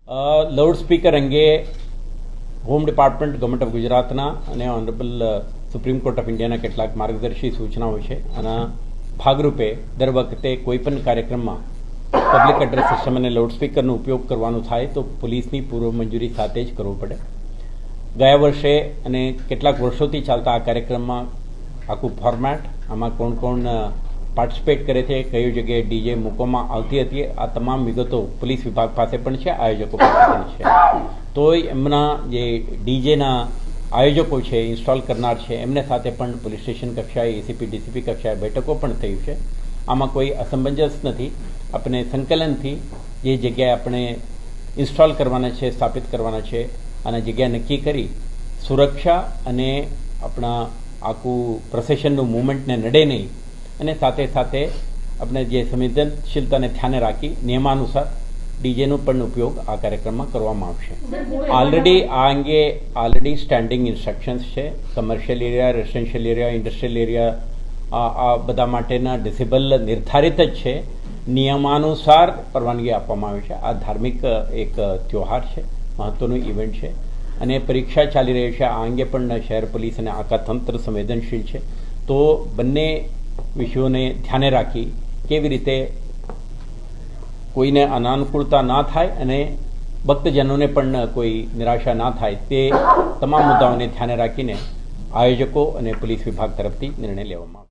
Loudspeaker અંગે home department government of ગુજરાતના અને ઓનરેબલ સુપ્રીમ કોર્ટ ઓફ ઇન્ડિયાના કેટલાક માર્ગદર્શી સૂચનાઓ છે. આના ભાગરૂપે દર વખતે કોઈપણ કાર્યક્રમમાં પબ્લિક એડ્રેસ સિસ્ટમ અને લાઉડસ્પીકરનો ઉપયોગ કરવાનો થાય તો પોલીસની પૂર્વ મંજૂરી સાથે જ કરવો પડે. ગયા વર્ષે અને કેટલાક વર્ષોથી ચાલતા આ કાર્યક્રમમાં આખું ફોર્મેટ, આમાં કોણ કોણ પાર્ટિસિપેટ કરે છે, કઈ જગ્યાએ ડીજે મૂકવામાં આવતી હતી, આ તમામ વિગતો પોલીસ વિભાગ પાસે પણ છે, આયોજકો પાસે પણ છે. તોય એમના જે ડીજેના આયોજકો છે, ઇન્સ્ટોલ કરનાર છે, એમને સાથે પણ પોલીસ સ્ટેશન કક્ષાએ, એસીપી ડીસીપી કક્ષાએ બેઠકો પણ થયું છે. આમાં કોઈ અસમંજસ નથી. આપણે સંકલનથી જે જગ્યાએ આપણે ઇન્સ્ટોલ કરવાના છે, સ્થાપિત કરવાના છે, અને જગ્યા નક્કી કરી સુરક્ષા અને આપણા આખું પ્રોસેશનનું મૂવમેન્ટને નડે નહીં અને સાથે સાથે આપણે જે સંવેદનશીલતાને ધ્યાને રાખી નિયમાનુસાર ડીજેનો પણ ઉપયોગ આ કાર્યક્રમમાં કરવામાં આવશે. આ અંગે ઓલરેડી સ્ટેન્ડિંગ ઇન્સ્ટ્રક્શન્સ છે. Commercial area, residential area, industrial area આ બધા માટેના ડિસેબલ નિર્ધારિત જ છે. નિયમાનુસાર પરવાનગી આપવામાં આવી છે. આ ધાર્મિક એક ત્યોહાર છે, મહત્વનું ઇવેન્ટ છે અને પરીક્ષા ચાલી રહી છે. આ અંગે પણ શહેર પોલીસ અને આખા તંત્ર સંવેદનશીલ છે. તો બંને વિષયોને ધ્યાને રાખી કેવી રીતે કોઈને અનાનુકૂળતા ના થાય અને ભક્તજનોને પણ કોઈ નિરાશા ના થાય તે તમામ મુદ્દાઓને ધ્યાને રાખીને આયોજકો અને પોલીસ વિભાગ તરફથી નિર્ણય લેવામાં આવ્યો.